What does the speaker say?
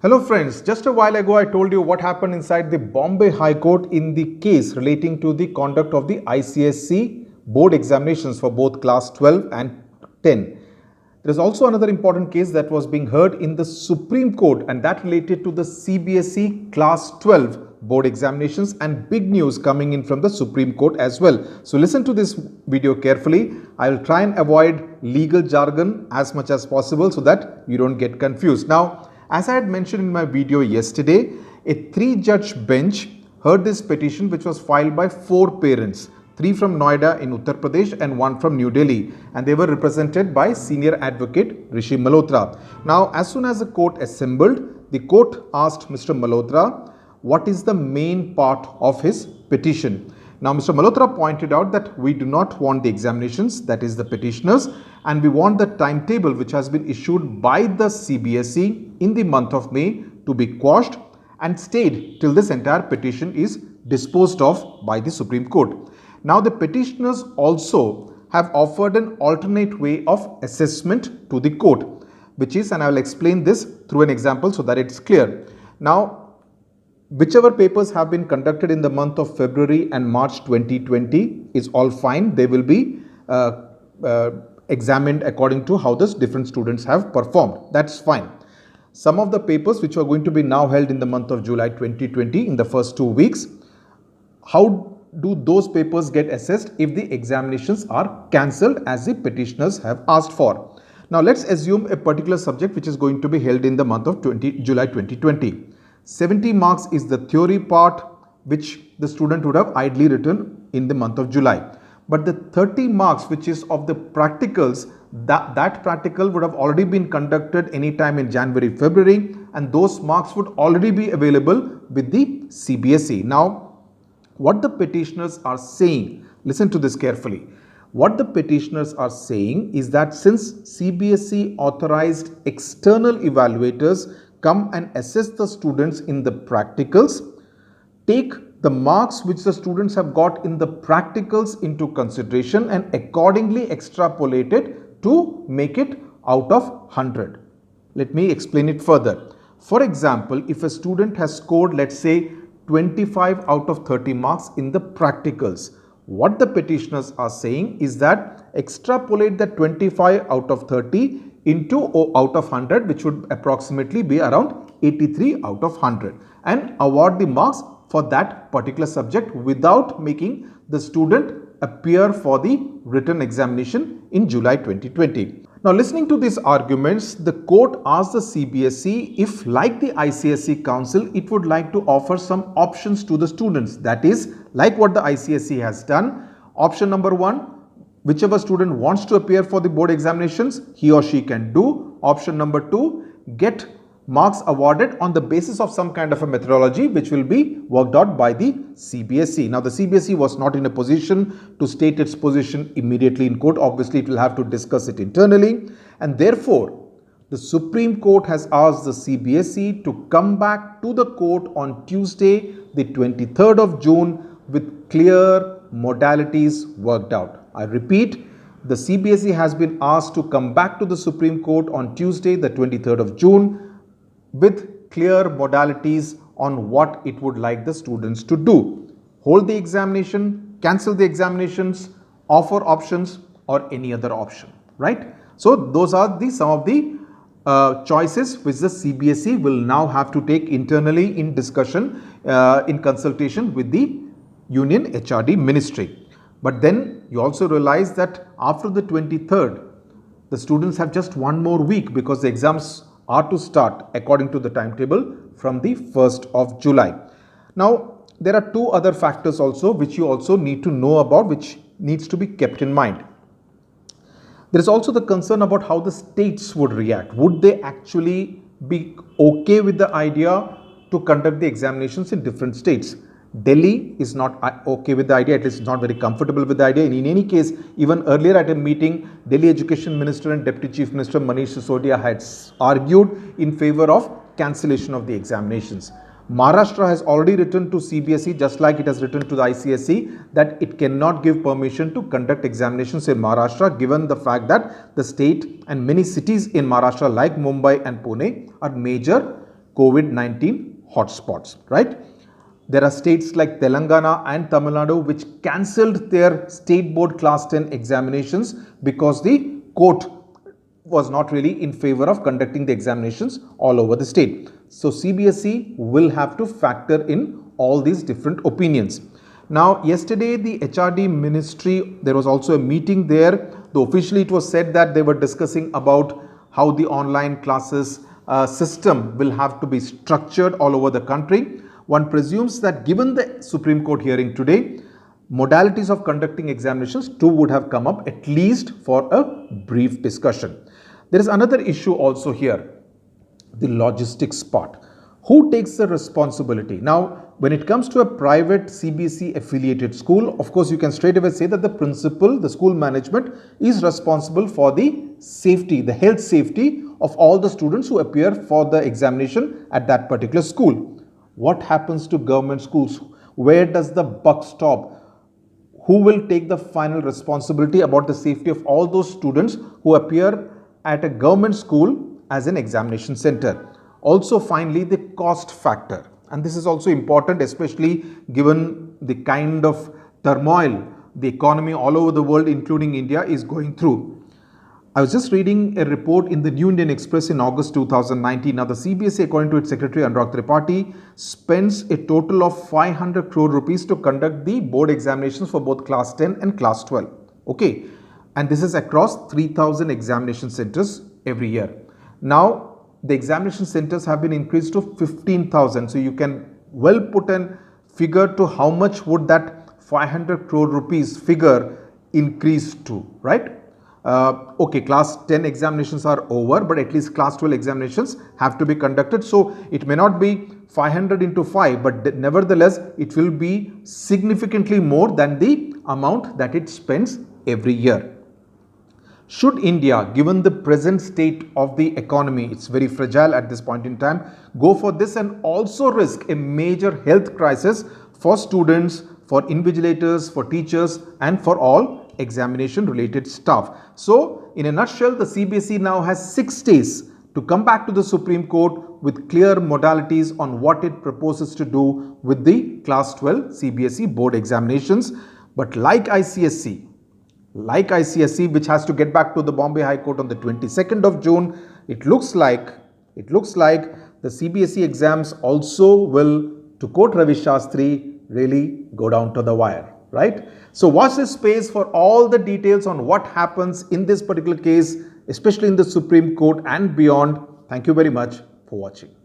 Hello friends, just a while ago I told you what happened inside the Bombay High Court in the case relating to the conduct of the ICSE board examinations for both class 12 and 10. There is also another important case that was being heard in the Supreme Court, and that related to the CBSE class 12 board examinations, and big news coming in from the Supreme Court as well. So listen to this video carefully. I will try and avoid legal jargon as much as possible so that you don't get confused. Now, as I had mentioned in my video yesterday, a 3-judge bench heard this petition which was filed by 4 parents, 3 from Noida in Uttar Pradesh and 1 from New Delhi, and they were represented by senior advocate Rishi Malhotra. Now, as soon as the court assembled, the court asked Mr. Malhotra what is the main part of his petition. Now, Mr. Malhotra pointed out that we do not want the examinations, that is the petitioners, and we want the timetable which has been issued by the CBSE in the month of May to be quashed and stayed till this entire petition is disposed of by the Supreme Court. Now, the petitioners also have offered an alternate way of assessment to the court, which is, and I will explain this through an example so that it's clear. Now, whichever papers have been conducted in the month of February and March 2020 is all fine. They will be examined according to how the different students have performed. That's fine. Some of the papers which are going to be now held in the month of July 2020 in the first 2 weeks, how do those papers get assessed if the examinations are cancelled as the petitioners have asked for? Now, let's assume a particular subject which is going to be held in the month of July 2020. 70 marks is the theory part which the student would have ideally written in the month of July. But the 30 marks which is of the practicals, that practical would have already been conducted anytime in January, February, and those marks would already be available with the CBSE. Now, what the petitioners are saying, listen to this carefully. What the petitioners are saying is that since CBSE authorized external evaluators come and assess the students in the practicals, take the marks which the students have got in the practicals into consideration and accordingly extrapolate it to make it out of 100. Let me explain it further. For example, if a student has scored, let's say, 25 out of 30 marks in the practicals, what the petitioners are saying is that extrapolate the 25 out of 30 into out of 100, which would approximately be around 83 out of 100, and award the marks for that particular subject without making the student appear for the written examination in July 2020. Now, listening to these arguments, the court asked the CBSE if, like the ICSE Council, it would like to offer some options to the students. That is, like what the ICSE has done. Option number 1, whichever student wants to appear for the board examinations, he or she can do. Option number 2, get marks awarded on the basis of some kind of a methodology which will be worked out by the CBSE. Now, the CBSE was not in a position to state its position immediately in court. Obviously, it will have to discuss it internally, and therefore, the Supreme Court has asked the CBSE to come back to the court on Tuesday, the 23rd of June with clear modalities worked out. I repeat, the CBSE has been asked to come back to the Supreme Court on Tuesday, the 23rd of June with clear modalities on what it would like the students to do. Hold the examination, cancel the examinations, offer options, or any other option, right? So, those are some of the choices which the CBSE will now have to take internally in discussion, in consultation with the Union HRD Ministry. But then you also realize that after the 23rd, the students have just one more week because the exams are to start according to the timetable from the 1st of July. Now, there are 2 other factors also which you also need to know about, which needs to be kept in mind. There is also the concern about how the states would react. Would they actually be okay with the idea to conduct the examinations in different states? Delhi is not okay with the idea, at least not very comfortable with the idea. And in any case, even earlier at a meeting, Delhi Education Minister and Deputy Chief Minister Manish Sisodia had argued in favor of cancellation of the examinations. Maharashtra has already written to CBSE, just like it has written to the ICSE, that it cannot give permission to conduct examinations in Maharashtra, given the fact that the state and many cities in Maharashtra like Mumbai and Pune are major COVID-19 hotspots, right? There are states like Telangana and Tamil Nadu which cancelled their state board class 10 examinations because the court was not really in favor of conducting the examinations all over the state. So CBSE will have to factor in all these different opinions. Now, yesterday the HRD ministry, there was also a meeting there. Though officially it was said that they were discussing about how the online classes system will have to be structured all over the country. One presumes that given the Supreme Court hearing today, modalities of conducting examinations too would have come up at least for a brief discussion. There is another issue also here, the logistics part. Who takes the responsibility? Now, when it comes to a private CBSE affiliated school, of course, you can straight away say that the principal, the school management is responsible for the safety, the health safety of all the students who appear for the examination at that particular school. What happens to government schools? Where does the buck stop? Who will take the final responsibility about the safety of all those students who appear at a government school as an examination center? Also, finally, the cost factor. And this is also important, especially given the kind of turmoil the economy all over the world, including India, is going through. I was just reading a report in the New Indian Express in August 2019. Now, the CBSE, according to its secretary Anurag Tripathi, spends a total of 500 crore rupees to conduct the board examinations for both class 10 and class 12. Okay. And this is across 3,000 examination centers every year. Now, the examination centers have been increased to 15,000. So, you can well put a figure to how much would that 500 crore rupees figure increase to, right? Okay, class 10 examinations are over, but at least class 12 examinations have to be conducted. So, it may not be 500 into 5, but nevertheless, it will be significantly more than the amount that it spends every year. Should India, given the present state of the economy, it's very fragile at this point in time, go for this and also risk a major health crisis for students, for invigilators, for teachers, and for all examination related staff? So, in a nutshell, the CBSE now has 6 days to come back to the Supreme Court with clear modalities on what it proposes to do with the class 12 CBSE board examinations. But like ICSE, which has to get back to the Bombay High Court on the 22nd of June, it looks like the CBSE exams also will, to quote Ravi Shastri, really go down to the wire, right? So watch this space for all the details on what happens in this particular case, especially in the Supreme Court and beyond. Thank you very much for watching.